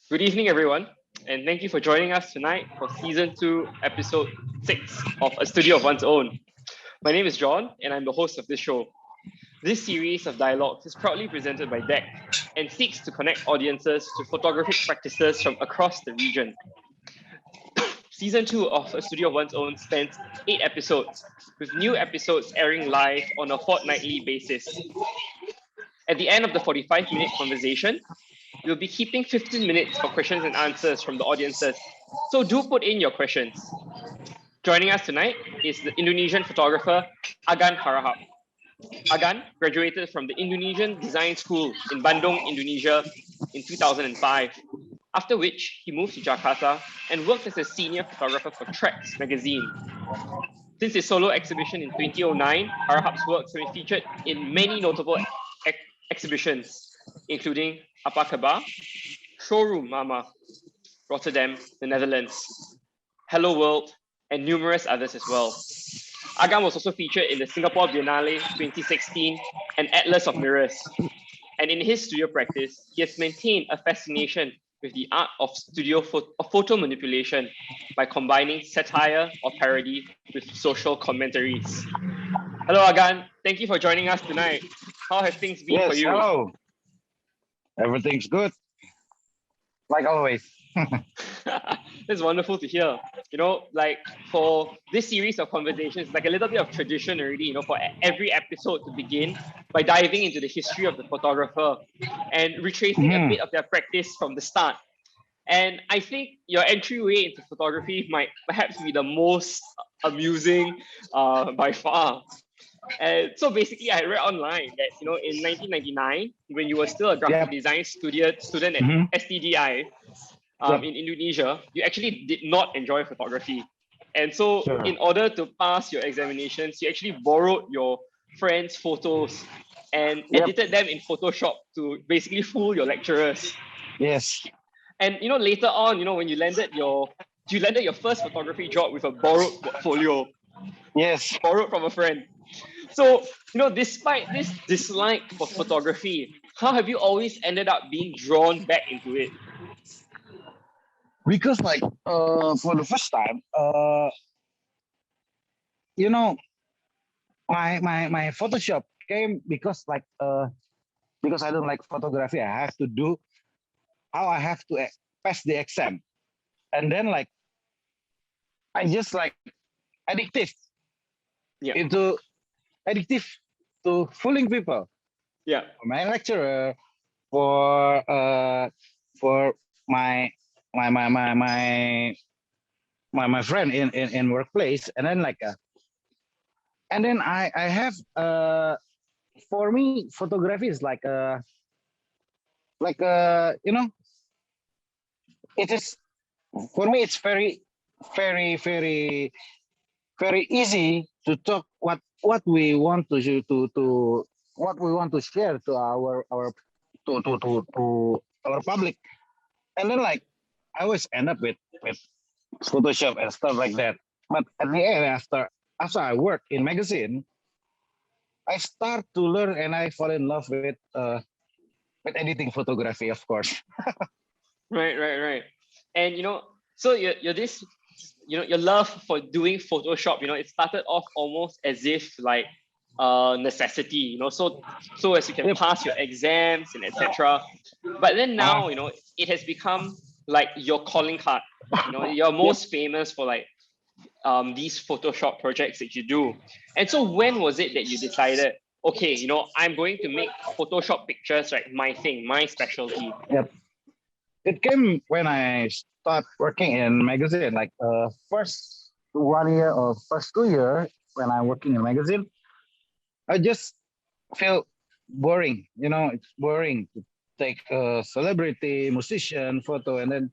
Good evening, everyone, and thank you for joining us tonight for season 2, episode 6 of A Studio of One's Own. My name is John, and I'm the host of this show. This series of dialogues is proudly presented by DEC and seeks to connect audiences to photographic practices from across the region. Season 2 of A Studio of One's Own spans 8 episodes, with new episodes airing live on a fortnightly basis. At the end of the 45-minute conversation, we'll be keeping 15 minutes for questions and answers from the audiences. So do put in your questions. Joining us tonight is the Indonesian photographer Agan Harahap. Agan graduated from the Indonesian Design School in Bandung, Indonesia in 2005, after which he moved to Jakarta and worked as a senior photographer for Tracks magazine. Since his solo exhibition in 2009, Harahap's works have been featured in many notable exhibitions, including Apa Kabar, Showroom Mama, Rotterdam, the Netherlands, Hello World, and numerous others as well. Agan was also featured in the Singapore Biennale 2016 and Atlas of Mirrors. And in his studio practice, he has maintained a fascination with the art of photo manipulation by combining satire or parody with social commentaries. Hello, Agan. Thank you for joining us tonight. How have things been for you? Hello. Everything's good, like always. It's wonderful to hear. Like for this series of conversations, like a little bit of tradition already, for every episode to begin by diving into the history of the photographer and retracing a bit of their practice from the start. And I think your entryway into photography might perhaps be the most amusing by far. And so basically, I read online that in 1999, when you were still a graphic design student at STDI in Indonesia, you actually did not enjoy photography. And so, in order to pass your examinations, you actually borrowed your friends' photos and edited them in Photoshop to basically fool your lecturers. Yes. And later on, when you landed your first photography job with a borrowed portfolio. Yes. Borrowed from a friend. So, despite this dislike for photography, how have you always ended up being drawn back into it? Because for the first time, my Photoshop came because because I don't like photography, I have to do how I have to pass the exam. And then I just addictive into addictive to fooling people. Yeah. My lecturer, for my friend in workplace, and then I have for me photography is it is for me it's very easy to talk what we want to what we want to share to our to our public. And then I always end up with Photoshop and stuff like that. But at the end, after I work in magazine, I start to learn and I fall in love with editing photography, of course. Right. And so you're this, your love for doing Photoshop, it started off almost as if necessity, so as you can pass your exams and etc. But then now, it has become like your calling card. You're most famous for these Photoshop projects that you do. And so when was it that you decided, okay, I'm going to make Photoshop pictures, my thing, my specialty? Yep. It came when I start working in magazine, first 1 year or first 2 years when I'm working in magazine, I just feel boring. It's boring to take a celebrity, musician photo, and then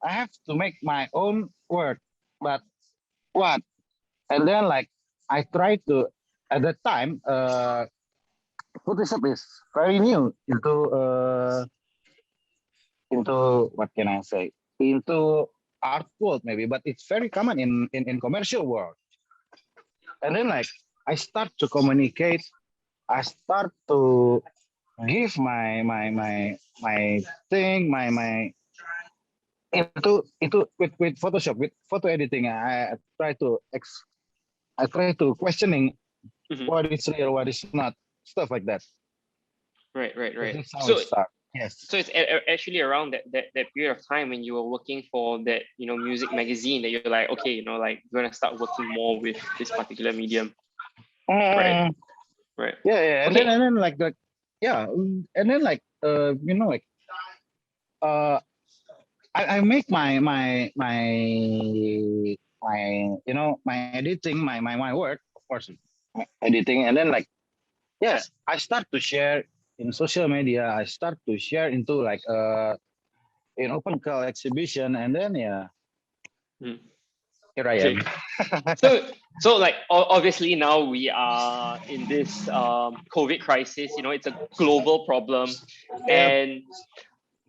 I have to make my own work. But what? And then I tried to, at that time, Photoshop is very new into what can I say? Into art world maybe, but it's very common in commercial world. And then I start to communicate, I start to give my thing, my into with Photoshop, with photo editing. Try to I try to questioning Mhm. what is real, what is not, stuff like that. Right, right, right. That's how it So starts. Yes. so it's actually around that period of time when you were working for that, music magazine, that you're like, okay, like you're gonna start working more with this particular medium. Right, Mm, right. yeah. Okay. And then yeah, and then uh, I make my editing, my work, of course, my editing, and then yes, I start to share in social media. I start to share into in open call exhibition, and then yeah, Hmm. here I Okay. am. So like obviously now we are in this COVID crisis. It's a global problem, Yep. and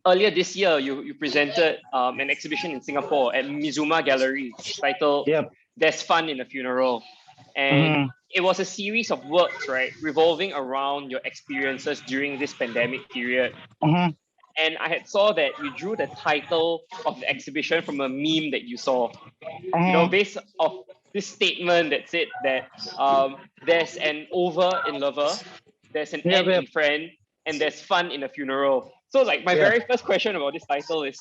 earlier this year you presented an exhibition in Singapore at Mizuma Galleries titled Yep. "There's Fun in a Funeral," and Mm-hmm. it was a series of works, right, revolving around your experiences during this pandemic period. Mm-hmm. And I had saw that you drew the title of the exhibition from a meme that you saw, Mm-hmm. based off this statement that said that there's an over in lover, there's an Yep. end Yep. in friend, and there's fun in a funeral. So like my Yep. very first question about this title is,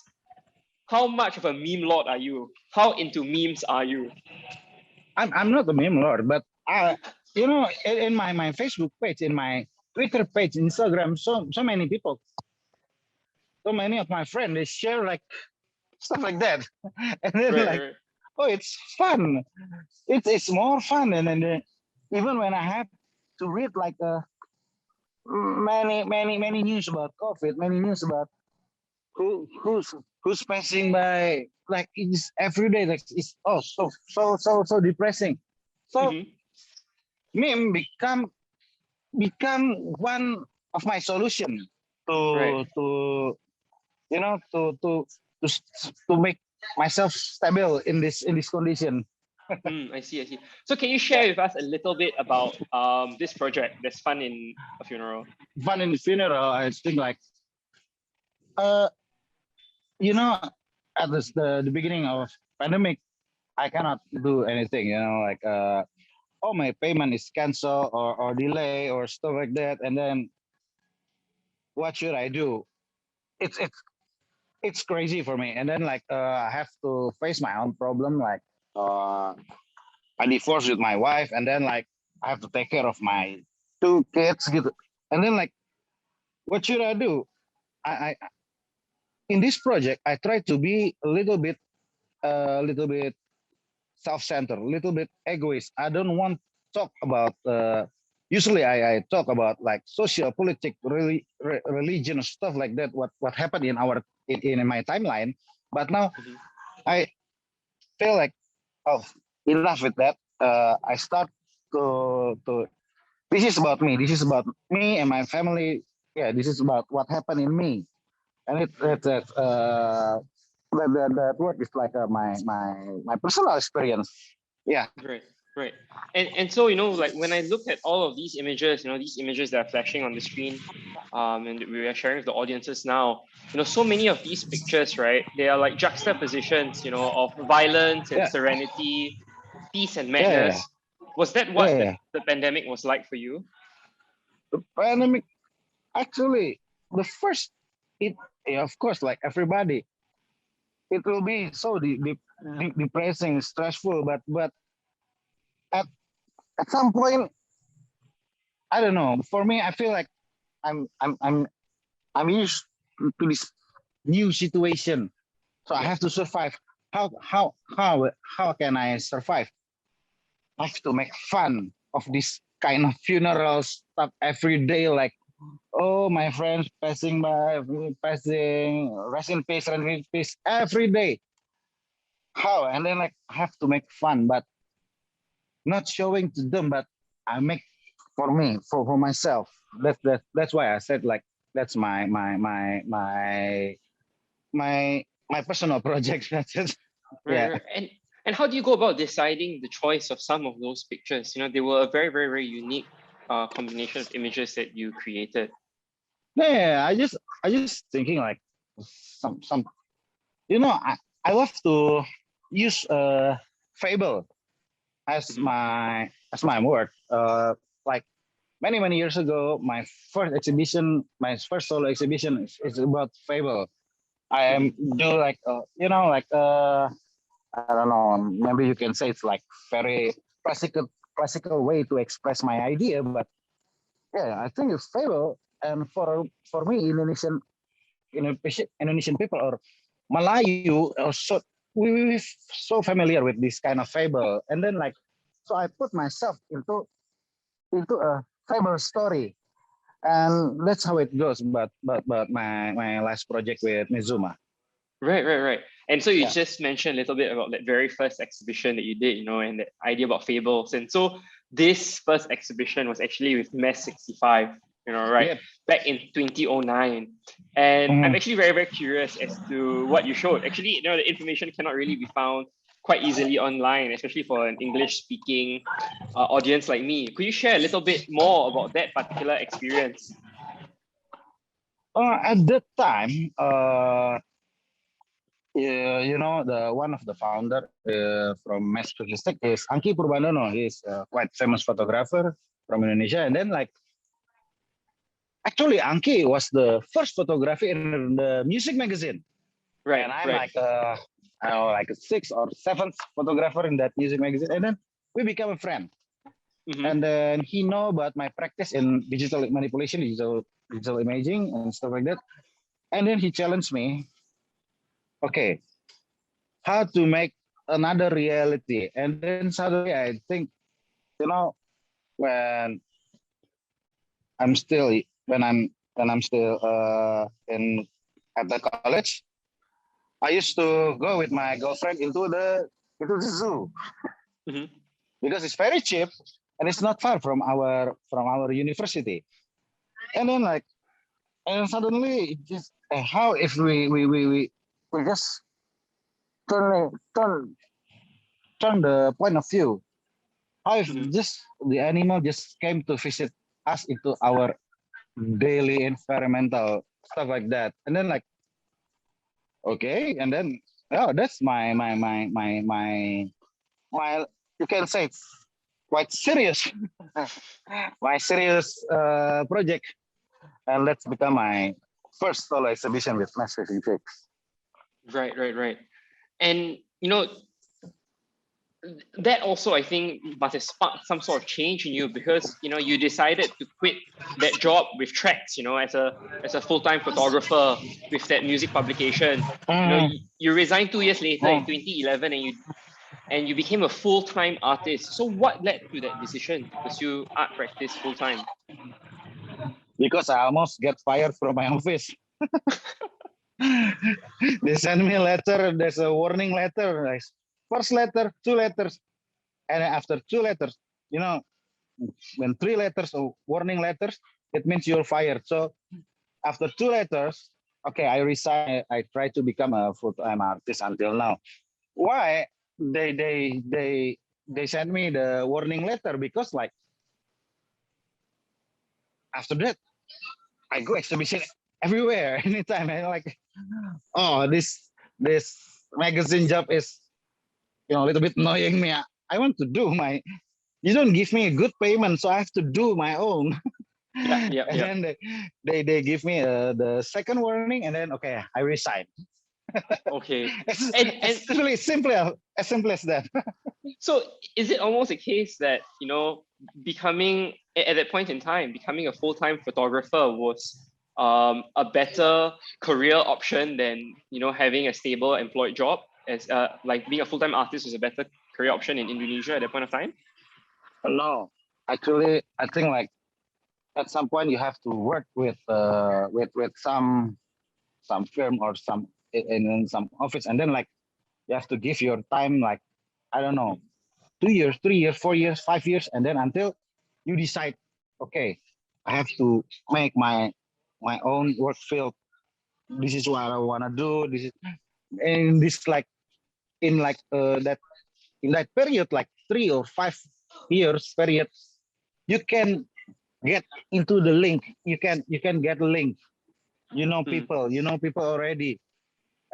how much of a meme lord are you? How into memes are you? I'm not a meme lord, but in my Facebook page, in my Twitter page, Instagram, so many people, so many of my friends, they share stuff like that, and then Right, right. oh, it's fun. It's more fun, and then even when I have to read many news about COVID, many news about who's passing by, like it's every day, like it's so depressing. So Mm-hmm. meme become one of my solution Right. to you know to to make myself stable in this condition. I see, I see. So can you share with us a little bit about this project, There's Fun in a Funeral? Fun in the funeral, I think uh you know at the beginning of pandemic, I cannot do anything, oh, my payment is canceled or delay or stuff like that, and then what should I do? It's it's it's crazy for me, and then I have to face my own problem, uh I divorced with my wife, and then I have to take care of my two kids, gitu. And then what should I do? I In this project, I try to be a little bit self-centered, a little bit egoist. I don't want to talk about. Usually, I talk about social, politics, religion, stuff like that. What happened in my timeline, but now Mm-hmm. I feel like, oh, enough with that. I start to this is about me. This is about me and my family. Yeah, this is about what happened in me, and that work is my personal experience. Yeah. Right, right. And so, like when I look at all of these images, these images that are flashing on the screen, and we are sharing with the audiences now, so many of these pictures, right? They are like juxtapositions, of violence and Yeah. serenity, peace and Yeah. madness. Was that Yeah. what the, Yeah. the pandemic was like for you? The pandemic, actually, the first it yeah, of course, like everybody, it will be so depressing, stressful, but at at some point, I don't know. For me, I feel like I'm I'm I'm I'm used to this new situation, so I Yeah. have to survive. How can I survive? I have to make fun of this kind of funeral stuff every day. Like, oh, my friends passing by, passing, rest in peace every day. How? And then I have to make fun, but not showing to them, but I make for me, for myself. That's why I said that's my personal project. That's it. Right, Yeah. right. And how do you go about deciding the choice of some of those pictures? They were a very, very, very unique combination of images that you created. Yeah, I just thinking like some I love to use Fable as Mhm. my work. Like many years ago, my first solo exhibition is about Fable. I am Mhm. do like I don't know, maybe you can say it's like very classical way to express my idea, but yeah, I think it's Fable. And for me, Indonesian people or Malayu are we so familiar with this kind of fable, and then like so I put myself into a fable story, and that's how it goes. But my last project with Mizuma, Right. And so you yeah, just mentioned a little bit about that very first exhibition that you did, and the idea about fables. And so this first exhibition was actually with Mess 65, right, yep. back in 2009. And I'm Mhm. actually very curious as to what you showed. Actually, the information cannot really be found quite easily online, especially for an English speaking audience like me. Could you share a little bit more about that particular experience? At that time, yeah, the one of the founder from Mass Logistic is Angki Purbandono. He's a quite famous photographer from Indonesia. And then like actually Angki was the first photographer in the music magazine. And I'm Right. like I don't know, like a sixth or seventh photographer in that music magazine. And then we become a friend. Mm-hmm. And then he know about my practice in digital manipulation, digital imaging and stuff like that. And then he challenged me, okay, how to make another reality. And then suddenly I think, you know, when I'm still when I'm still in at the college, I used to go with my girlfriend into the zoo Mm-hmm. because it's very cheap and it's not far from our university. And then like and suddenly it just how if we just turn turn turn the point of view. How if Mm-hmm. just the animal just came to visit us into our daily environmental stuff like that. And then like, okay, and then oh that's my you can say it's quite serious. My serious project. And let's become my first solo exhibition with Mass 56. Right. And that also I think must have sparked some sort of change in you because you decided to quit that job with Tracks, as a full-time photographer with that music publication. Mm, You resigned 2 years later in mm. 2011 and you became a full-time artist. So what led to that decision to pursue art practice full-time? Because I almost get fired from my office. They send me a letter. There's a warning letter. Like, first letter, two letters, and after two letters, you know, when three letters or warning letters, it means you're fired. So after two letters, okay, I resign. I try to become a full-time artist until now. Why? They sent me the warning letter because like after that I go exhibition everywhere anytime. I like this magazine job is a little bit annoying me. I want to do my. You don't give me a good payment, so I have to do my own. And Yep. then they give me the second warning, and then okay, I resign. Okay. It's, And it's really simple as that. so is it almost a case that, becoming at that point in time, becoming a full-time photographer was a better career option than, having a stable employed job as like being a full-time artist was a better career option in Indonesia at that point of time? No, actually, I think like at some point you have to work with some firm or some in some office, and then like you have to give your time like I don't know 2 years, 3 years, 4 years, 5 years, and then until you decide, okay, I have to make my own work field. This is what I wanna do. This is in this like in like in that period like 3 or 5 years period, you can get into the link. You can get a link. Mm. You know people already,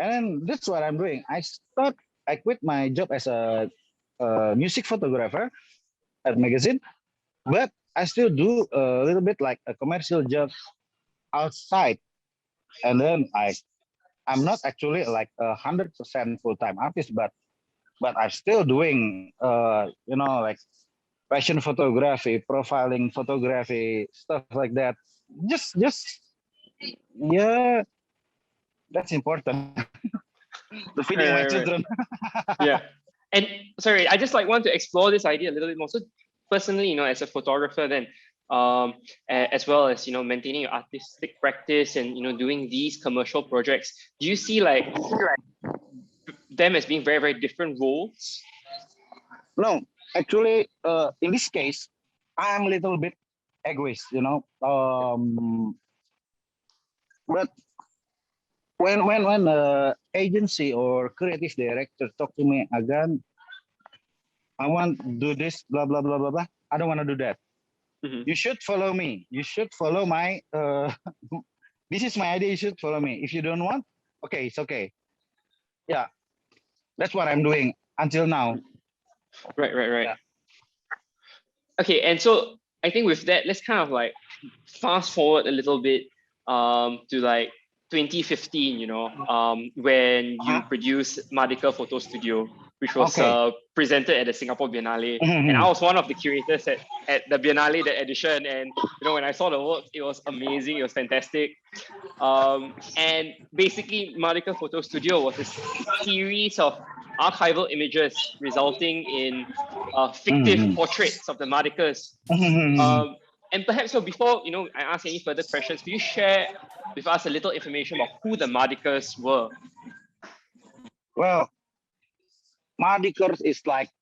and that's what I'm doing. I quit my job as a music photographer at magazine, but I still do a little bit like a commercial job outside, and then I'm not actually like 100% full time artist, but I'm still doing like fashion photography, profiling photography, stuff like that. Just yeah, that's important to feeding my Right, right, right. children. Yeah. And sorry, I just like want to explore this idea a little bit more. So personally, as a photographer, then as well as maintaining your artistic practice and doing these commercial projects, do you see like them as being very, very different roles? No, actually, in this case, I'm a little bit egoist. But when agency or creative director talk to me again, I want to do this, blah blah blah blah blah. I don't want to do that. Mhm. You should follow me. You should follow my. This is my idea. You should follow me. If you don't want, okay, it's okay. Yeah, that's what I'm doing until now. Right, right, right. Yeah. Okay, and so I think with that, let's kind of like fast forward a little bit to like 2015, when you Uh-huh. produced Malika Photo Studio, which was Okay. presented at the Singapore Biennale. And I Mhm. was one of the curators at the Biennale, that edition. And when I saw the work, it was amazing, it was fantastic. And basically, Malika Photo Studio was a series of archival images resulting in fictive Mhm. portraits of the Malikas. Mhm. And perhaps so before I ask any further questions, could you share with us a little information about who the Madikas were? Well, Madikers is like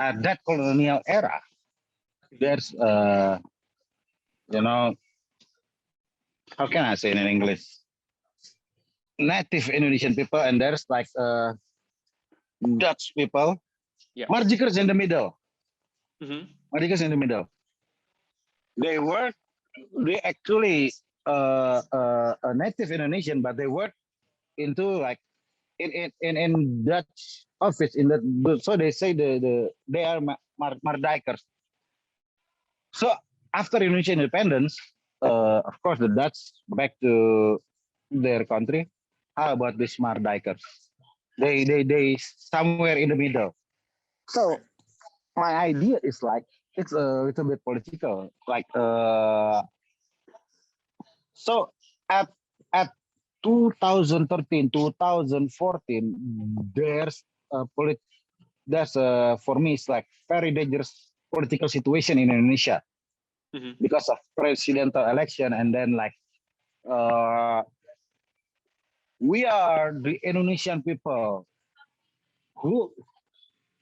at that colonial era. There's you know how can I say it in English? Native Indonesian people, and there's like Dutch people. Yeah. Marjikers in the middle. Mm-hmm. Marjikers in the middle. They were they actually a native Indonesian, but they work into like in Dutch office in so they say they are Mardikers. So after Indonesian independence, of course the Dutch back to their country. How about the Mardikers? They somewhere in the middle. So my idea is like it's a little bit political. Like so at at 2013, 2014, there's a there's for me it's like very dangerous political situation in Indonesia Mm-hmm. because of presidential election, and then like uh, we are the Indonesian people. Who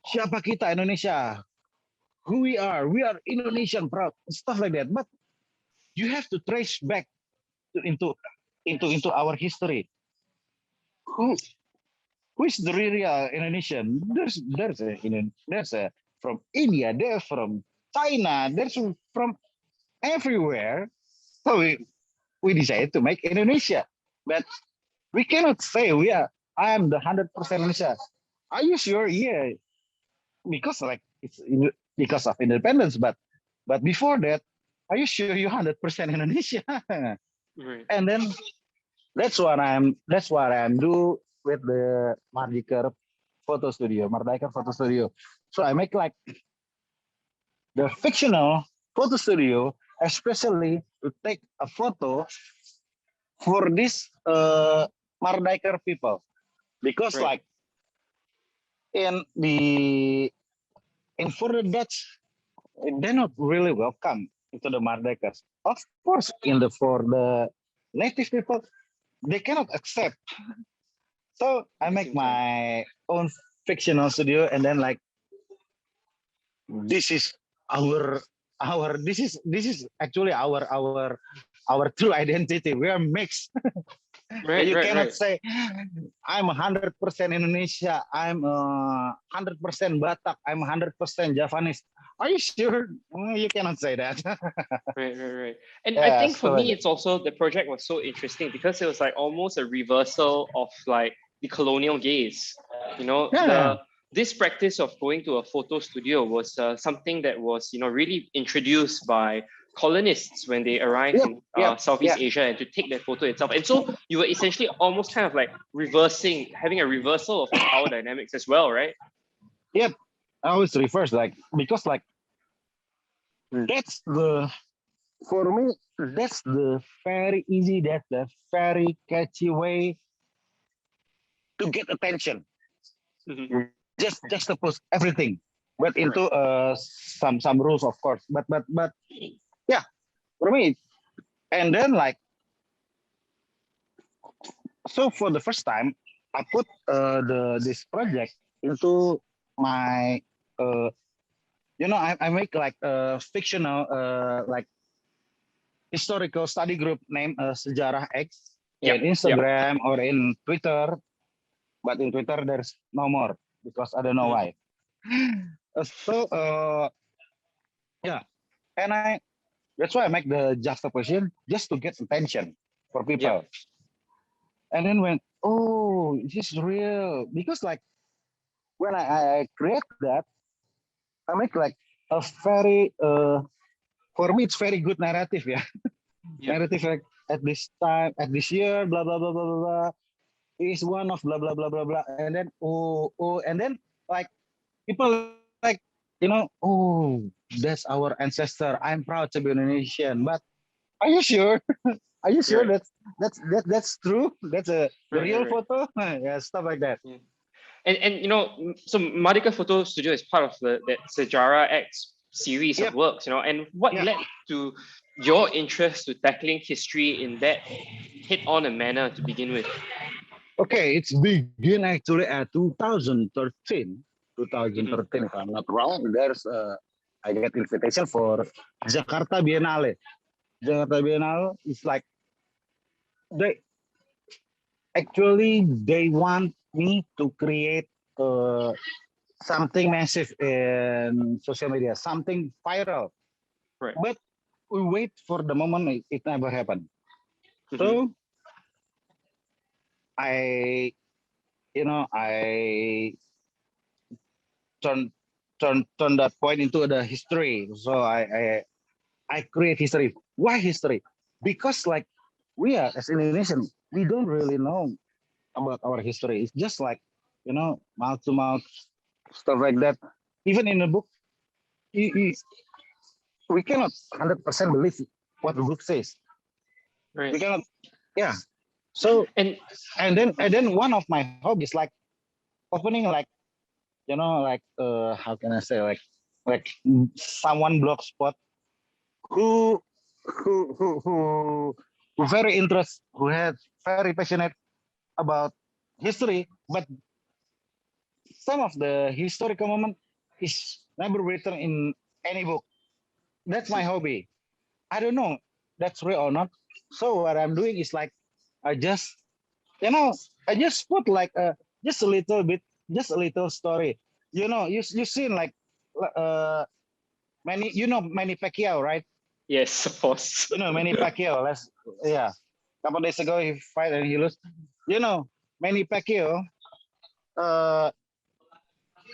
siapa kita Indonesia? Who we are Indonesian proud, stuff like that. But you have to trace back into our history. Who who is the real Indonesian? There's a from India, there's from China, there's from everywhere. So we decided to make Indonesia, but we cannot say we are. I am the 100% Indonesia. Are you sure? Yeah, because like because of independence, but before that, are you sure you're 100% Indonesia? Right. And then that's what I'm do with the Mardika Photo Studio. So I make like the fictional photo studio, especially to take a photo for this Mardika people, because Right. like in the in for the Dutch, they're not really welcome into the Mardikas. Of course, in the for the native people, they cannot accept. So At I the make same time. my own fictional studio, and then like this is our this is actually our true identity. We are mixed. Right. You Right. cannot Right. say I'm 100% Indonesia. I'm 100% Batak. I'm 100% Javanese. Are you sure? You cannot say that. Right. And I Yeah, think for so like me, it's also the project was so interesting because it was like almost a reversal of like the colonial gaze. You know, yeah, the this practice of going to a photo studio was something that was really introduced by colonists when they arrived yep, in yep, Southeast yeah. Asia and to take that photo itself. And so you were essentially almost kind of like reversing, having a reversal of the power dynamics as well, right? Yep. I always reverse like because like that's the for me that's the very easy, that's the very catchy way to get attention. Mhm. Just to put everything, but Right. into some rules of course. But yeah, for me, and then like so for the first time, I put the this project into my uh, I make like a fictional like historical study group named Sejarah X Yep. in Yep. Instagram or in Twitter, but in Twitter there's no more because I don't know Mhm. why. So yeah, and I that's why I make the juxtaposition just to get attention for Yep. people. And then when oh this is real because like when I create that, I make like a very for me it's very good narrative, yeah. Yep. Narrative like at this time, at this year, blah blah blah blah blah blah. Is one of blah blah blah blah blah, and then and then like people like oh that's our ancestor. I'm proud to be Indonesian, but are you sure? Are you sure Right. that's true? That's the real Right. photo? Yeah, stuff like that. Yeah. And so Malika Photo Studio is part of that Sejarah X series of Yep. works, and what Yeah. led to your interest to tackling history in that hit-on manner to begin with? Okay, it's begin actually at 2013. Hmm. 2013, if I'm not wrong. There's I get invitation for Jakarta Biennale. Jakarta Biennale is like they actually they want me to create uh, something massive in social media, something viral. Right. But we wait for the moment it never happened. Hmm. So I, I turn turn that point into the history. So I create history. Why history? Because like we are as Indonesian, we don't really know about our history. It's just like mouth to mouth stuff like that. Even in the book, you, we cannot 100% believe what the book says. Right. We cannot, yeah. So And and then one of my hobbies like opening like like how can I say like someone blogspot who who very interest who had very passionate about history, but some of the historical moment is never written in any book. That's my hobby. I don't know that's real or not. So what I'm doing is like I just you know I just put like just a little bit, just a little story. You seen like uh Manny Pacquiao, right? yes, of course. Manny Pacquiao. Yeah. Couple days ago he fight and he lost. Manny Pacquiao uh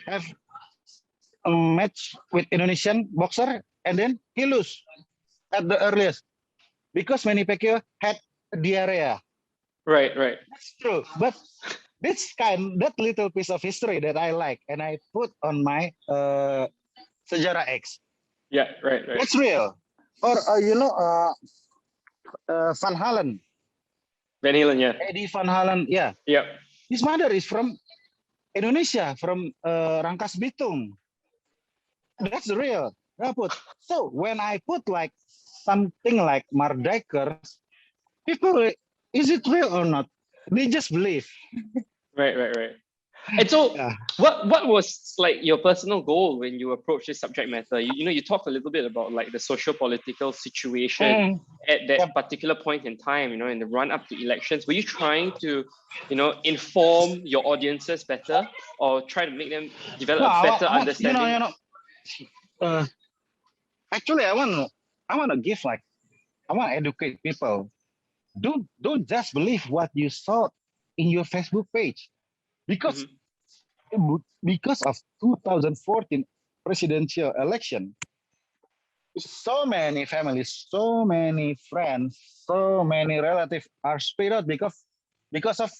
have a match with Indonesian boxer and then he lose at the earliest because Manny Pacquiao had diarrhea. Right. That's true. But that little piece of history that I like and I put on my Sejarah X. Yeah. Right. That's real. Or Van Halen, Van Halen. Yeah. Eddie Van Halen. Yeah, Yep. his mother is from Indonesia, from Rangkas Bitung. That's real. I put so when I put like something like Mardikers, people, is it real or not? They just believe. Right. And so, Yeah. what was like your personal goal when you approached this subject matter? You talked a little bit about like the socio-political situation Mm, at yep. that particular point in time. In the run up to elections. Were you trying to, inform your audiences better, or try to make them No, develop a better I want understanding? uh, actually, I want to give like I want to educate people. Don't just believe what you saw in your Facebook page because Mm-hmm. because of 2014 presidential election, so many families, so many friends, so many relatives are split out because of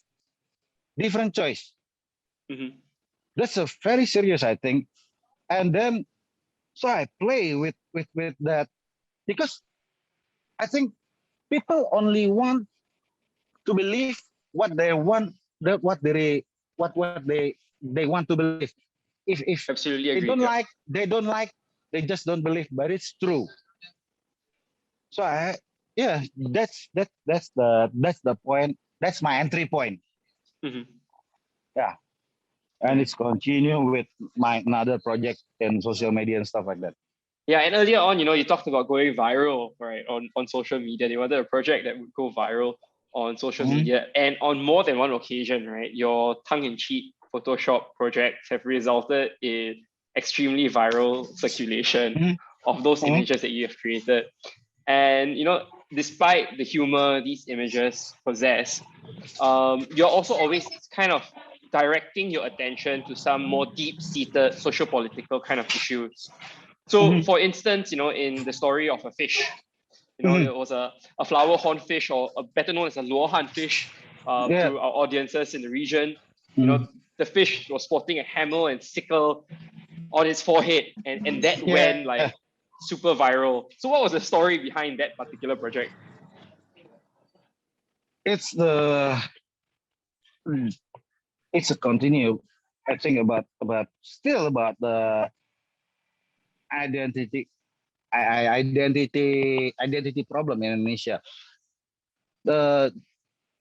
different choice. Mm-hmm. That's a very serious, I think. And then so I play with that because I think people only want to believe what they want, that what they want to believe. If Absolutely they agreed. don't Yeah. like, they don't like, they just don't believe. But it's true. So yeah, that's the point. That's my entry point. Mm-hmm. Yeah, and Nice. it's continue with my another project in social media and stuff like that. Yeah, and earlier on, you talked about going viral, right, on social media. They wanted a project that would go viral on social Mhm, media, and on more than one occasion, right? Your tongue-in-cheek Photoshop projects have resulted in extremely viral circulation mhm, of those mhm. images that you have created. And despite the humor these images possess, you're also always kind of directing your attention to some more deep-seated social political kind of issues. So, Mhm, for instance, in the story of a fish, mhm. there was a flower horn fish, or better known as a luohan fish, Yeah. to our audiences in the region. You Mhm. know, the fish was sporting a hammer and sickle on its forehead, and that Yeah. went like super viral. So, what was the story behind that particular project? It's the it's a continue. I think about still about the identity identity problem in Indonesia. The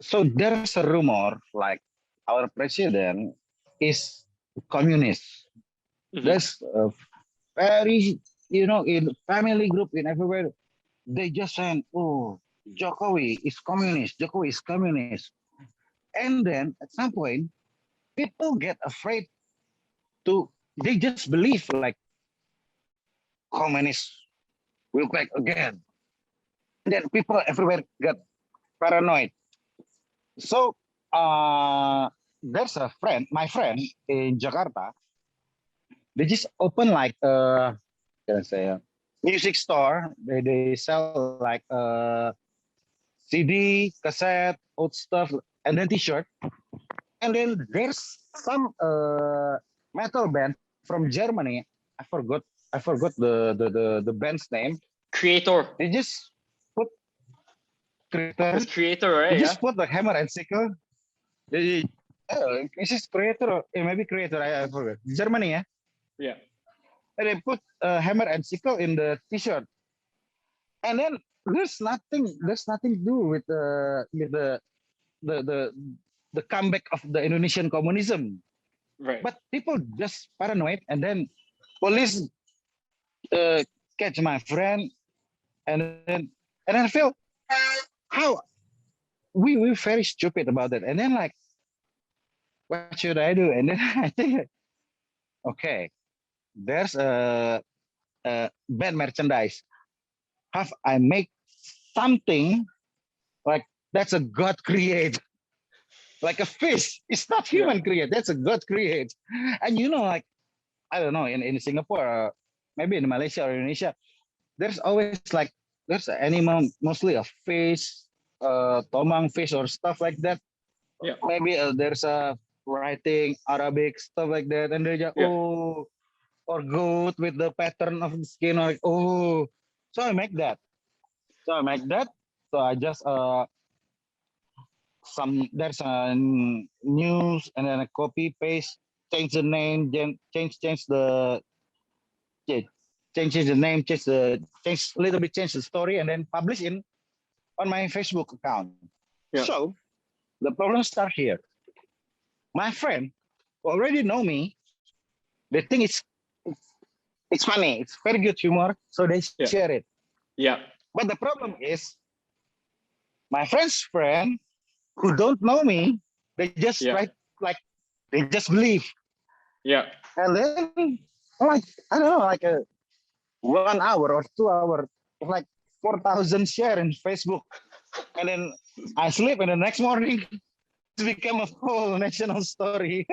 so there's a rumor like our president is communist. Mm-hmm. There's a very in family group in everywhere they just saying, oh, Jokowi is communist. Jokowi is communist. And then at some point, people get afraid to. They just believe like communists will back again. And then people everywhere get paranoid. So there's a friend, my friend in Jakarta. They just open like can I say a music store. They sell like CD, cassette, old stuff, and then T-shirt. And then there's some metal band from Germany. I forgot. I forgot the band's name. Creator. They just put It creator. was creator, They right? Yeah. just put the hammer and sickle. They, is this creator or maybe creator? I forgot. Germany, yeah. Yeah. And they put hammer and sickle in the T-shirt, and then there's nothing to do the the the comeback of the Indonesian communism. Right. But people just paranoid, and then police uh, catch my friend, and then I feel how we very stupid about it. And then like, what should I do? And then I think, okay, there's a band merchandise. Have I make something like that's a God create, like a fish? It's not Yeah. human create. That's a God create. And like I don't know in Singapore, maybe in Malaysia or Indonesia, there's always like there's an animal mostly a fish, tomang fish or stuff like that. Yeah. Maybe there's a writing Arabic stuff like that, and they just Yeah. or goat with the pattern of the skin, or like, oh. So I make that. So I make that. So I just some there's a news and then a copy paste, change the name, then change the yeah, changes the name, change a little bit, change the story, and then publish in on my Facebook account. Yeah. So the problem starts here. My friend who already know me, they think it's funny, it's very good humor, so they Yeah. share it. Yeah. But the problem is my friend's friend who don't know me, they just Yeah. try like they just believe, Yeah. and then like I don't know, like 1 hour or 2 hour, like 4,000 share in Facebook, and then I sleep, and the next morning it became a whole national story.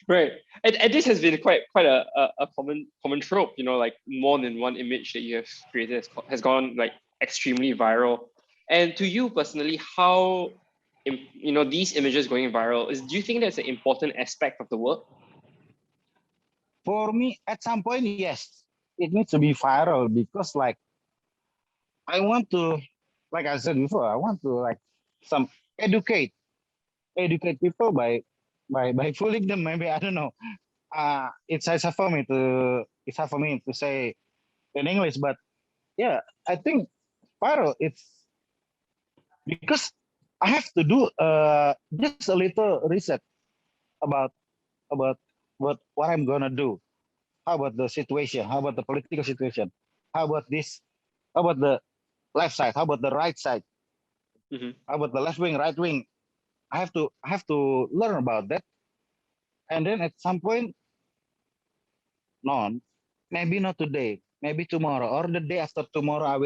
Right. And this has been quite a common trope, you know, like more than one image that you have created has gone like extremely viral. And to you personally, how you know these images going viral is, do you think that's an important aspect of the work? For me, at some point, yes, it needs to be viral because, like, I want to, like I said before, I want to like some educate people by fooling them. Maybe I don't know. It's hard for me to say in English, but yeah, I think viral. It's because I have to do just a little research about about what I'm gonna do. How about the situation? How about the political situation? How about this? How about the left side? How about the right side? Mm-hmm. How about the left wing, right wing? I have to learn about that, and then at some point, no, maybe not today, maybe tomorrow or the day after tomorrow. I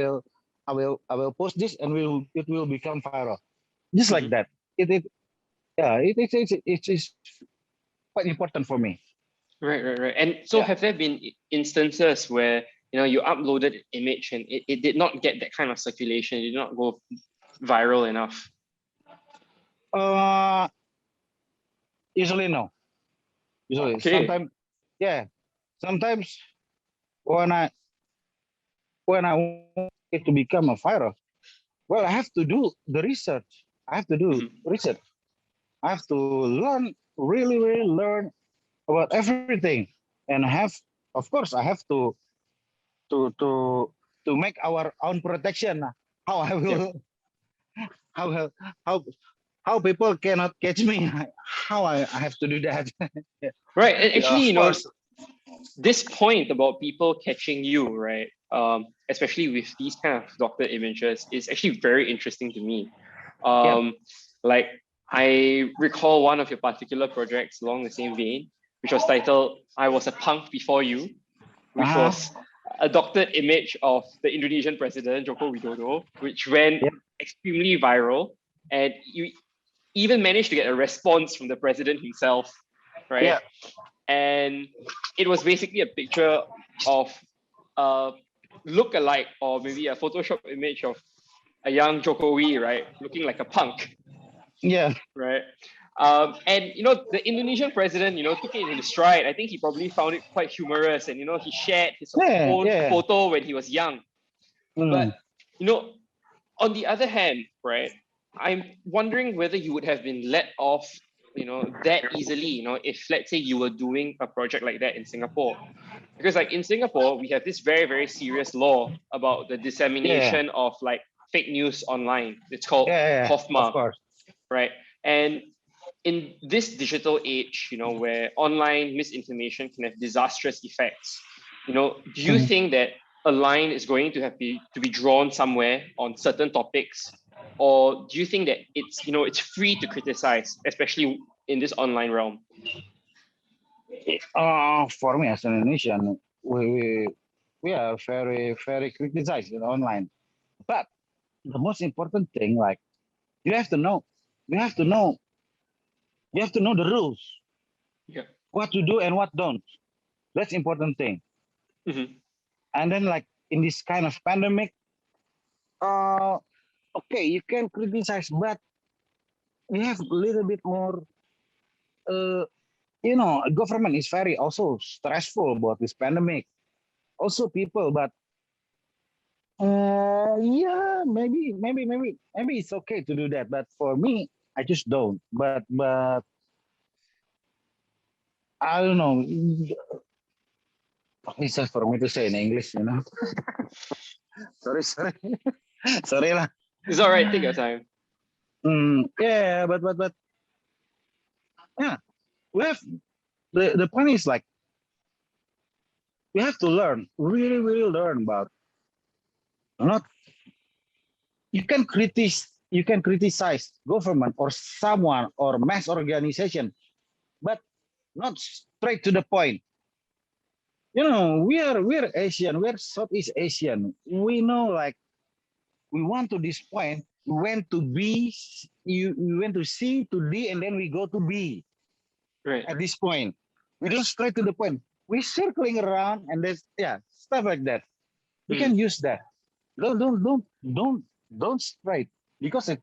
will post this, and it will become viral, just like Mm-hmm. that. It yeah, it's quite important for me. Right. And so Yeah. have there been instances where, you know, you uploaded an image and it did not get that kind of circulation, it did not go viral enough? Uh, Usually no. Usually, Okay. sometimes, yeah. Sometimes when I want it to become a viral, well, I have to do the research. I have to do Mm-hmm. research. I have to learn, really learn about everything, and of course, I have to to to make our own protection. How I Yep. will, how how how people cannot catch me. How I have to do that. Right. And Yeah, actually, of you know, course. this point about people catching you, right? Especially with these kind of doctored images, is actually very interesting to me. Yep. Um, like I recall one of your particular projects along the same vein, which was titled "I Was a Punk Before You," which Uh-huh. was a doctored image of the Indonesian president Joko Widodo, which went Yep. extremely viral, and you even managed to get a response from the president himself, right? Yeah. And it was basically a picture of a look-alike or maybe a Photoshop image of a young Jokowi, right, looking like a punk, Yeah. right? And you know, the Indonesian president, you know, took it in stride. I think he probably found it quite humorous, and you know, he shared his Yeah. own Yeah. photo when he was young. But Mm. you know, on the other hand, right, I'm wondering whether you would have been let off, you know, that easily, you know, if let's say you were doing a project like that in Singapore. Because like in Singapore, we have this very serious law about the Yeah. dissemination of like fake news online. It's called Yeah. Of COFMA, course. right? And in this digital age, you know, where online misinformation can have disastrous effects, you know, do you Mhm. think that a line is going to to be drawn somewhere on certain topics, or do you think that it's, you know, it's free to criticize, especially in this online realm? For me as an Indonesian, we are very criticized in online. But the most important thing, like, you have to know, you have to know, you have to know the rules, Yeah. what to do and what don't. That's important thing. Hmm. And then, like, in this kind of pandemic, uh, okay, you can criticize, but you have a little bit more. Uh, Government is very also stressful about this pandemic. Also, people, but yeah, maybe it's okay to do that. But for me, I just don't. But I don't know. It's just for me to say in English. Sorry, sorry lah. It's all right. Take your time. Yeah, but yeah, we have the point is, like, we have to learn, really learn about, not, you can criticize government or someone or mass organization, but not straight to the point. we're Asian, we're Southeast Asian. We know like we want to this point, we went to B, we went to C to D, and then we go to B Right. at this point. We don't straight to the point. We're circling around and there's stuff like that. We can use that. Don't straight because it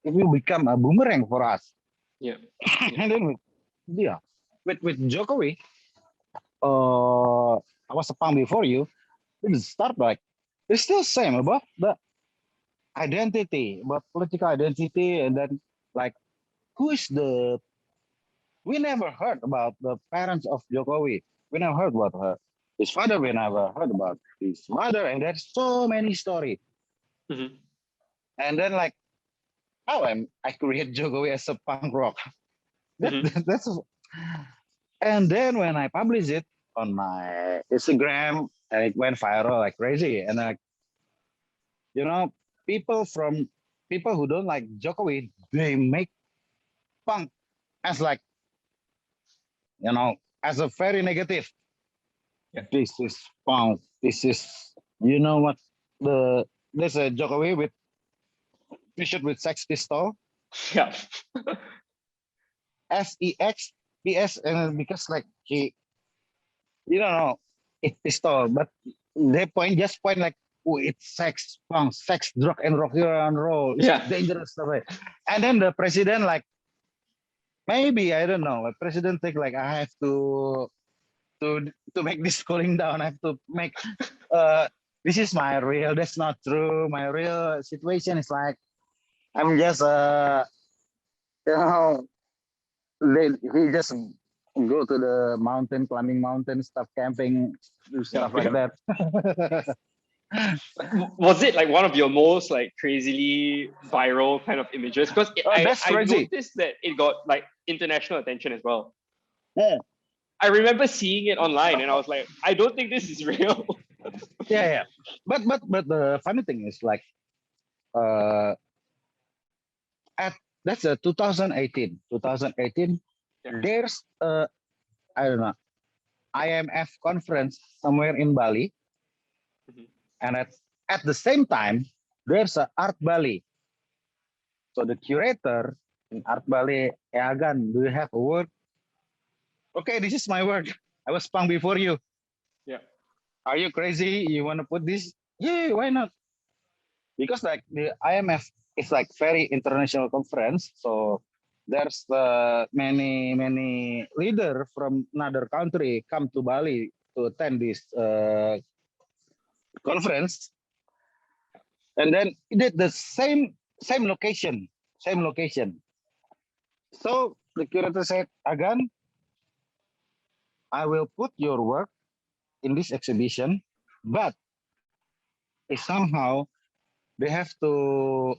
will become a boomerang for us. Yeah. And then with Jokowi, I was a punk before you. It start like it's still same about the identity, about political identity, and then like who is the we never heard about the parents of Jokowi. We never heard about her. His father, we never heard about his mother, and there's so many stories. Mm-hmm. And then like how I create Jokowi as a punk rock. That's and then when I publish it on my Instagram, and it went viral like crazy. And like people who don't like Jokowi, they make punk as like as a very negative. Yeah. This is punk. This is what there's a Jokowi with t-shirt with Sex Pistol, Yeah. SEXPS, and because like he it's pistol, but they just point like, oh, it's sex, punk, sex, drug, and rock and roll. It's dangerous stuff. Right? And then the president, like, maybe I don't know. The president think like I have to make this cooling down. I have to make this is my real. That's not true. My real situation is like I'm just you know he just go to the mountain, climbing mountain stuff, camping, stuff like that. Was it like one of your most like crazily viral kind of images? Because I noticed that it got like international attention as well. Yeah. I remember seeing it online and I was like, I don't think this is real. Yeah. But the funny thing is like that's a 2018. 2018. Yeah. There's I don't know, IMF conference somewhere in Bali. Mm-hmm. And at the same time, there's a Art Bali. So the curator in Art Bali, Agan, do you have a work? Okay, this is my work. I was punk before you. Yeah. Are you crazy? You want to put this? Yeah, why not? Because like the IMF is like very international conference. So there's many leader from another country come to Bali to attend this conference, and then it did the same location. So the curator said, Agan, I will put your work in this exhibition, but if somehow they have to,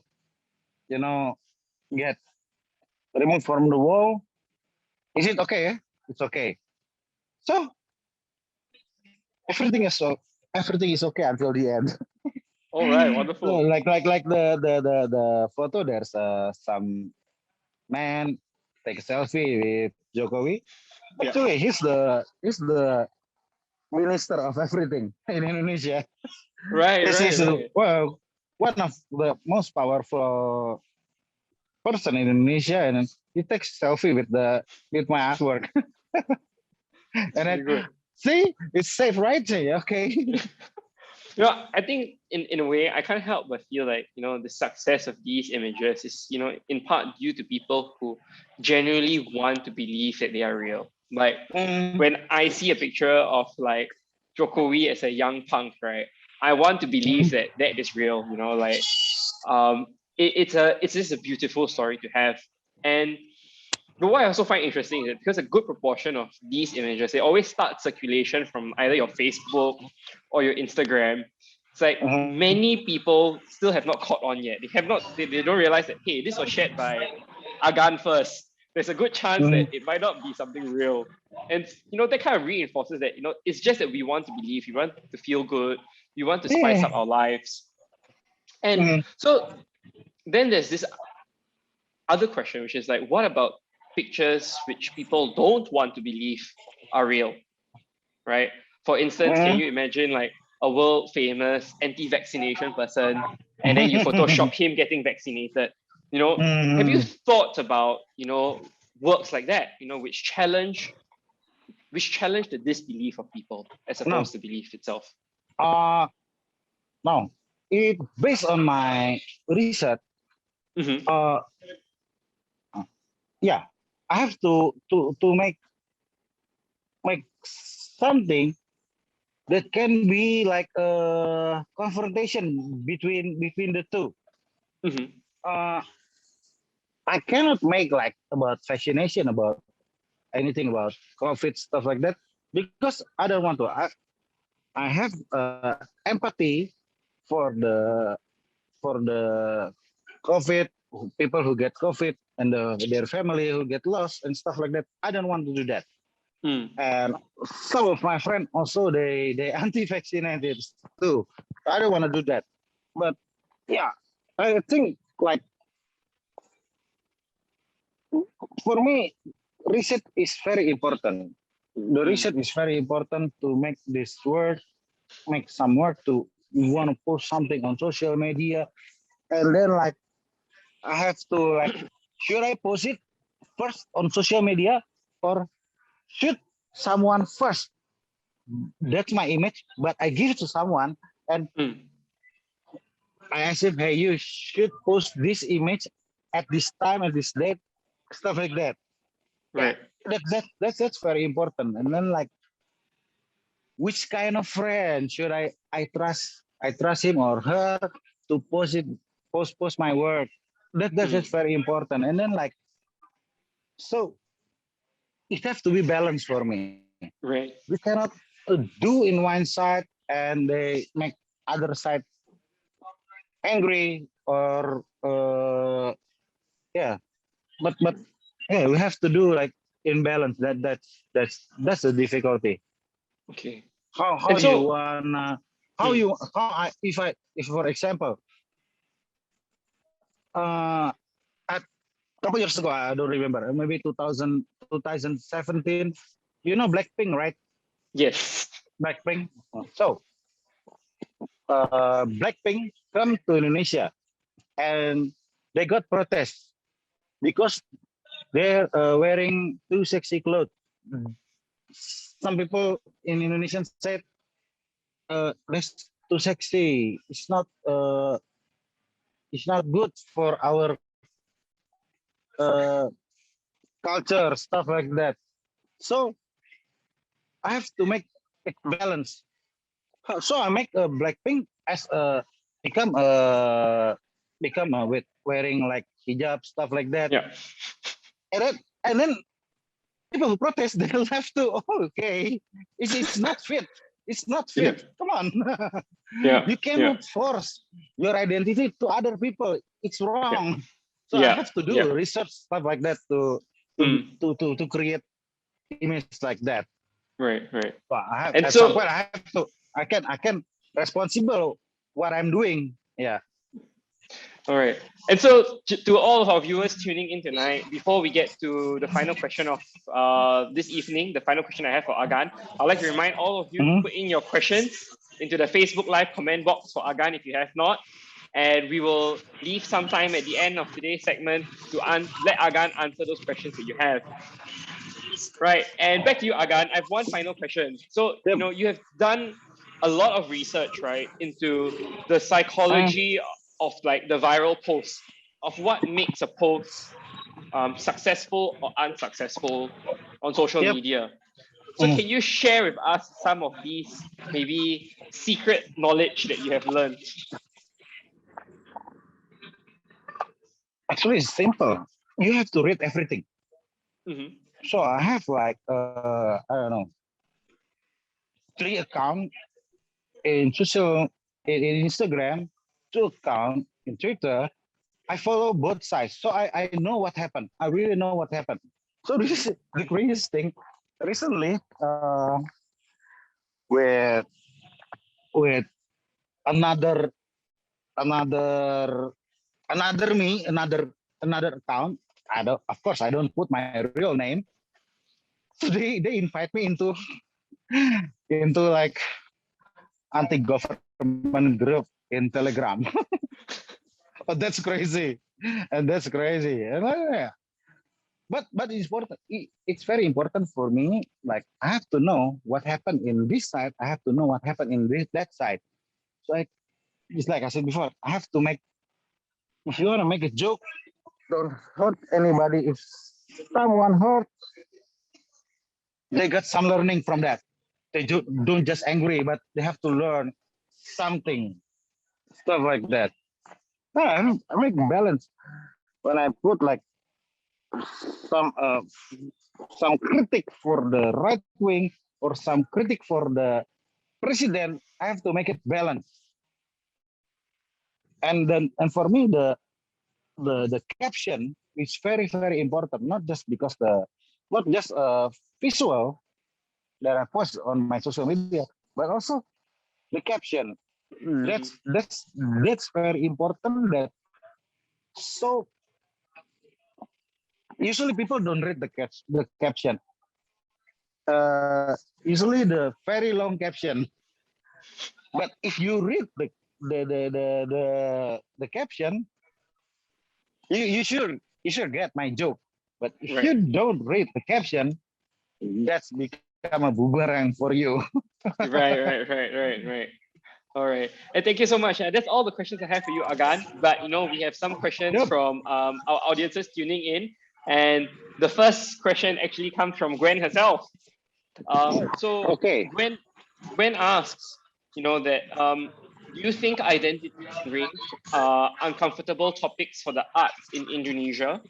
get removed from the wall, is it okay? It's okay. So everything is okay until the end. All right, wonderful. So like the photo, there's some man take a selfie with Jokowi. Actually, he's the minister of everything in Indonesia. Right. Well, one of the most powerful person in Indonesia, and he takes selfie with my artwork. And then, see, it's safe, right? Okay. I think in a way, I can't help but feel like, the success of these images is, in part due to people who genuinely want to believe that they are real. Like when I see a picture of like Jokowi as a young punk, right? I want to believe that is real, it's just a beautiful story to have. And what I also find interesting is that because a good proportion of these images, they always start circulation from either your Facebook or your Instagram. It's like many people still have not caught on yet. They don't realize that, hey, this was shared by Agan first. There's a good chance that it might not be something real. And, that kind of reinforces that, it's just that we want to believe, we want to feel good, we want to spice up our lives. And so then there's this other question, which is like, what about pictures which people don't want to believe are real? right? For instance, can you imagine like a world famous anti-vaccination person, and then you Photoshop him getting vaccinated? Have you thought about, works like that, which challenge the disbelief of people as No, opposed to belief itself? uh, no. It based on my research. Mm-hmm. Yeah, I have to make something that can be like a confrontation between the two. Mm-hmm. Uh, I cannot make like about fascination about anything about COVID stuff like that because I don't want to. I have empathy for the COVID people who get COVID and their family who get lost and stuff like that. I don't want to do that. Mm. And some of my friends also they anti-vaccinated too. I don't want to do that. But yeah, I think like for me, research is very important. The Mm. research is very important to make this work, make some work to you want to post something on social media, and then like I have to like, should I post it first on social media or should someone first? That's my image, but I give it to someone and Mm. I ask him, hey, you should post this image at this time, at this date, stuff like that. Yeah, Right. that's very important. And then like, which kind of friend should I trust? I trust him or her to post it, post my work. That's Mm. very important. And then like, so it has to be balanced for me. Right. We cannot do in one side and they make other side angry or yeah. But yeah, we have to do like in balance. That's the difficulty. Okay. How And you so, wanna how mm, you how if for example uh at couple years ago I don't remember maybe 2017 you know Blackpink right yes. Blackpink so Blackpink come to Indonesia and they got protest because they're wearing too sexy clothes. Some people in Indonesian said that's too sexy. It's not good for our uh, culture, stuff like that. So I have to make it balance. So I make a Blackpink as a become a with wearing like hijab stuff like that. Yeah. And then people who protest they'll have to okay it's not fit. It's not Yeah. fit. Come on. Yeah. You Yeah. cannot force your identity to other people. It's Yeah. wrong. So I Yeah. have to Yeah. do research stuff like that Mm. to create image like that. Right. Right. So I have And at some so, point I have to I can responsible what I'm doing. Yeah. all right. And so, to all of our viewers tuning in tonight, before we get to the final question of this evening, the final question I have for Agan, I'd like to remind all of you to Mhm. put in your questions into the Facebook Live comment box for Agan if you have not. And we will leave some time at the end of today's segment to let Agan answer those questions that you have. Right. And back to you, Agan. I have one final question. So, Yep. you have done a lot of research, right, into the psychology of like the viral post, of what makes a post successful or unsuccessful on social Yep. media. So, Mhm. can you share with us some of these maybe secret knowledge that you have learned? Actually, it's simple. You have to read everything. Mm-hmm. So I have like I don't know 3 accounts in in Instagram, 2 accounts in Twitter. I follow both sides, so I know what happened. I really know what happened. So this is the craziest thing. Recently, with with another another another account. I don't, of course, I don't put my real name. So they invite me into into like anti-government group in Telegram. Oh, that's crazy, and that's crazy. And but it's important. It's very important for me. Like I have to know what happened in this side. I have to know what happened in that side. So it's like I said before. I have to make. If you want to make a joke, don't hurt anybody. If someone hurt, they got some learning from that. They don't just angry, but they have to learn something, stuff like that. I make balance when I put like some uh, some critic for the right wing or some critic for the president. I have to make it balanced. And for me the caption is very important. Not just because not just visual that I post on my social media, but also the caption. Mhm. That's very important. That so usually people don't read the caption. Usually the very long caption. But if you read the caption, you should get my joke. But if Right. you don't read the caption, that's become a boomerang for you. Right. All right. And thank you so much. That's all the questions I have for you, Agan. But we have some questions Yep. from our audiences tuning in. And the first question actually comes from Gwen herself. So Okay. Gwen asks, that do you think identity and race are uncomfortable topics for the arts in Indonesia?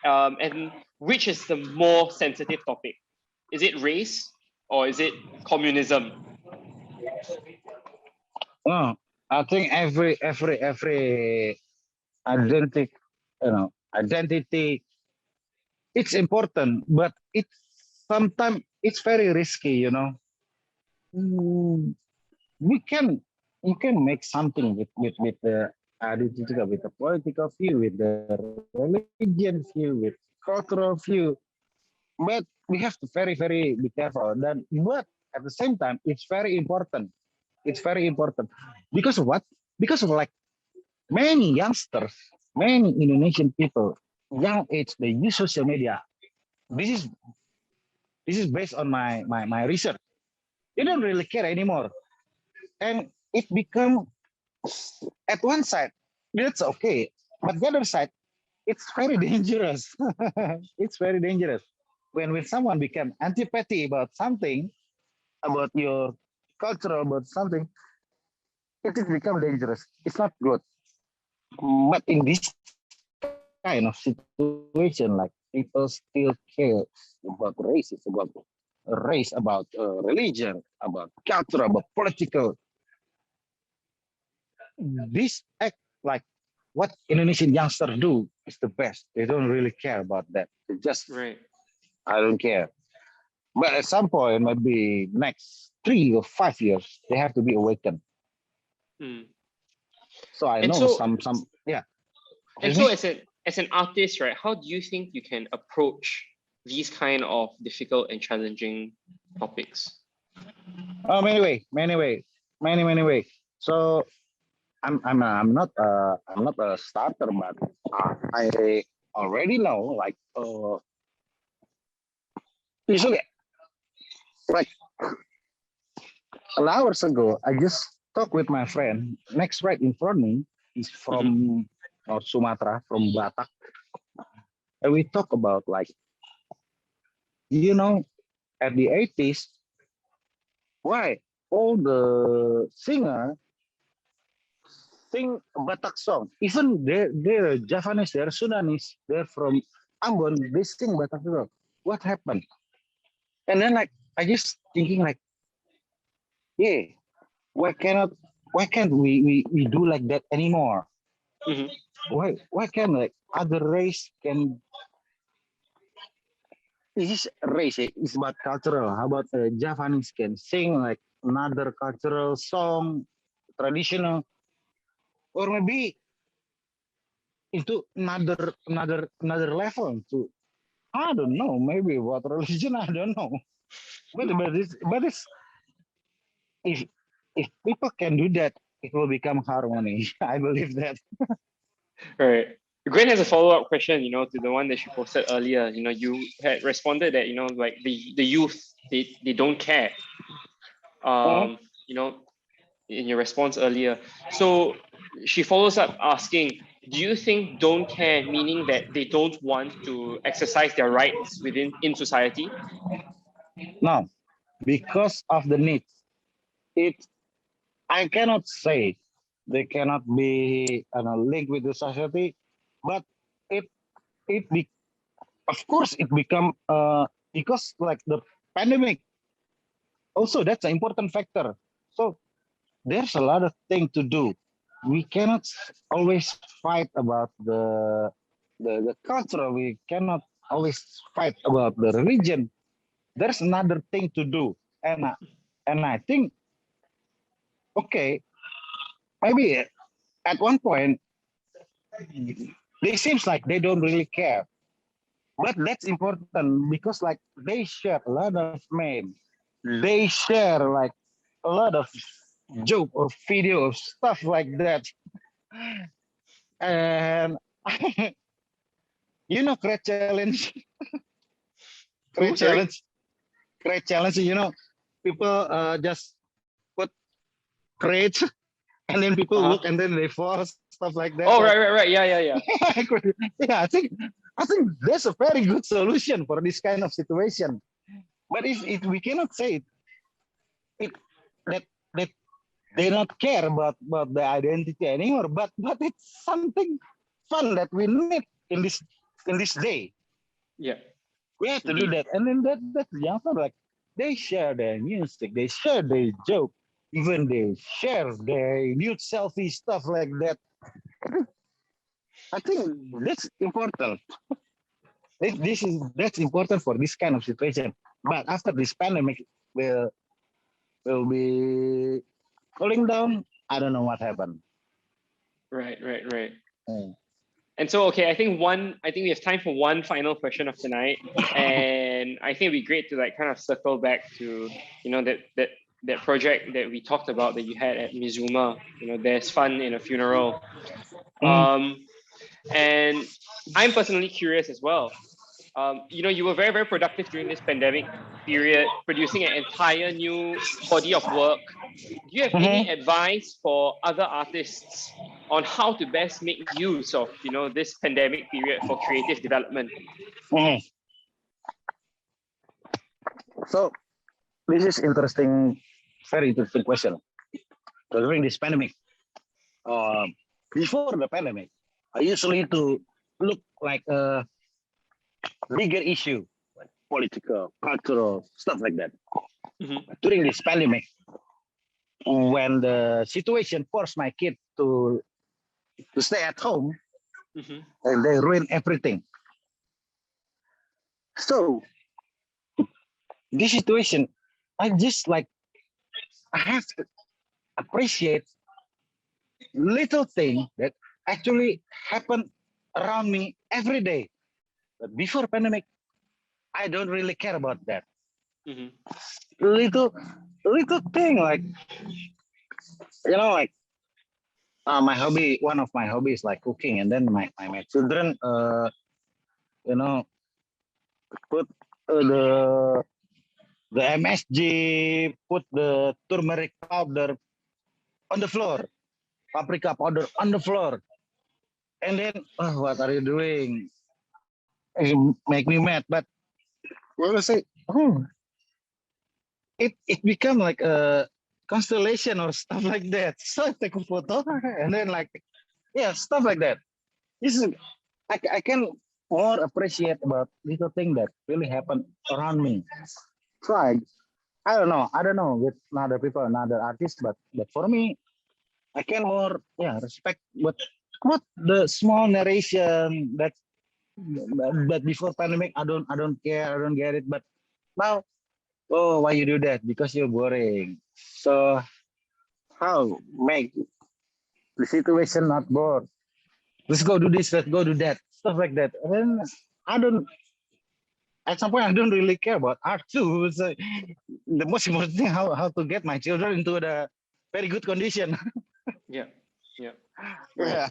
And which is the more sensitive topic? Is it race or is it communism? No, I think every identity, identity, it's important, but it's sometimes it's very risky. Mm, we can you can make something with the identity, with the political view, with the religion view, with cultural view, but we have to very be careful. But at the same time, it's very important. It's very important because of what? Because of like many youngsters, many Indonesian people, young age, they use social media. This is this is based on my research. They don't really care anymore, and it become at one side that's okay, but the other side it's very dangerous. It's very dangerous when someone become antipathy about something, about your culture, about something, it has become dangerous. It's not good. But in this kind of situation, like people still care about race, about religion, about culture, about political. This act like what Indonesian youngsters do is the best. They don't really care about that. They just, Right. I don't care. But at some point, maybe next 3 or 5 years, they have to be awakened. Mm. So I And know so some yeah. and Excuse so me. as an artist, right, how do you think you can approach these kind of difficult and challenging topics? Many way. So I'm not a starter, but I already know like usually like an hours ago I just talked with my friend. Next right in front of me is Mhm. from North Sumatra, from Batak, and we talk about like you know at the 80s why all the singer sing Batak song. Even they're Javanese, they're Sudanese, they're from Ambon, they sing Batak song. What happened? And then like I just thinking like, yeah, why cannot why can't we do like that anymore? Mhm. Why can like other race can this is race, it's about cultural. How about Javanese can sing like another cultural song, traditional, or maybe into another level to I don't know, maybe what religion, I don't know. But if if people can do that, it will become harmony. I believe that. Right. Gwen has a follow-up question, to the one that she posted earlier. You had responded that, like the youth, they don't care. Mhm. You know, in your response earlier. So she follows up asking, do you think don't care meaning that they don't want to exercise their rights in society? Now, because of the need, it I cannot say they cannot be linked with the society, but it it be, of course it become because like the pandemic also that's an important factor. So there's a lot of things to do. We cannot always fight about the culture. We cannot always fight about the religion. There's another thing to do, and I think okay, maybe at one point they seems like they don't really care, but that's important because like they share a lot of meme, they share like a lot of joke or video of stuff like that, and create challenge, create Who? Sorry? challenge, create challenge. People just put create, and then people Uh-huh. look, and then they fall, stuff like that. Like, Oh, right. Yeah, yeah, yeah. yeah, I think that's a very good solution for this kind of situation. But if we cannot say it that that they not care about the identity anymore, but it's something fun that we need in this day. Yeah, We have to do indeed. that, and then that's the young fun. Like they share their music, they share their joke, even they share their nude selfie stuff like that. I think that's important. That's important for this kind of situation. But after this pandemic will will be cooling down, I don't know what happened. Right. Mm. And so, okay, I think we have time for one final question of tonight, and I think it'd be great to like kind of circle back to that project that we talked about that you had at Mizuma. There's fun in a funeral, Mm. and I'm personally curious as well. You were very very productive during this pandemic period, producing an entire new body of work. Do you have any Mhm. advice for other artists on how to best make use of this pandemic period for creative development? Mhm. So this is interesting, very interesting question. So during this pandemic, uh, before the pandemic, I usually to look like a bigger issue, like political, cultural, stuff like that. Mm-hmm. But during this pandemic, when the situation forced my kid to stay at home, Mm-hmm. and they ruin everything. So this situation, I just like I have to appreciate little thing that actually happen around me every day. But before pandemic, I don't really care about that. Mm-hmm. Little little thing like like my hobby. One of my hobbies like cooking, and then my children you know put the MSG, put the turmeric powder on the floor, paprika powder on the floor, and then what are you doing? It make me mad. But what I say, it become like a constellation or stuff like that. So I take a photo and then like stuff like that. This is I can more appreciate about little thing that really happen around me. So I don't know with other people, another artists, but for me, I can more respect what the small narration that before pandemic I don't care, I don't get it, but now, oh, why you do that? Because you're boring. So how make the situation not bored? Let's go do this, let's go do that, stuff like that. And then I don't. at some point I don't really care about art too. So the most important thing how to get my children into the very good condition. Yeah. Yeah. Yeah.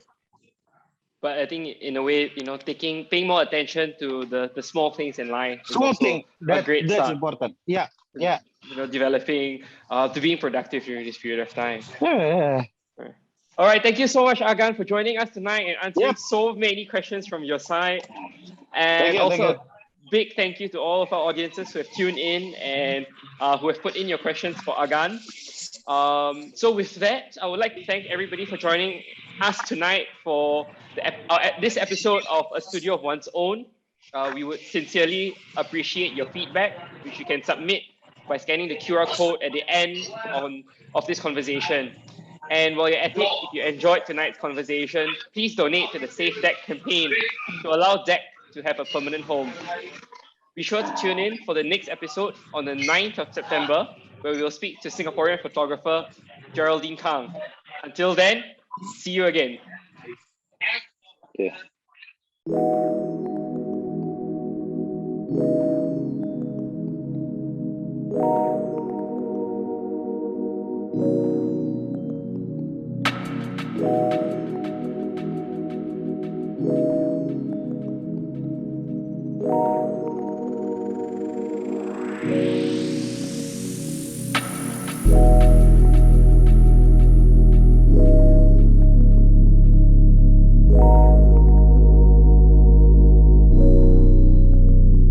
But I think in a way, paying more attention to the small things in life is Small also thing a great that's start. important. Yeah. Yeah. Developing to being productive during this period of time. Yeah. Right. All right, thank you so much, Agan, for joining us tonight and answering Yep. so many questions from your side. Thank And you. Thank also you. a big thank you to all of our audiences who have tuned in and who have put in your questions for Agan. So with that, I would like to thank everybody for joining us tonight for this episode of A Studio of One's Own. We would sincerely appreciate your feedback, which you can submit by scanning the QR code at the end of this conversation. And while you're at it, if you enjoyed tonight's conversation, please donate to the Safe Deck campaign to allow Deck to have a permanent home. Be sure to tune in for the next episode on the 9th of September, where we will speak to Singaporean photographer Geraldine Kang. Until then, see you again. Yeah.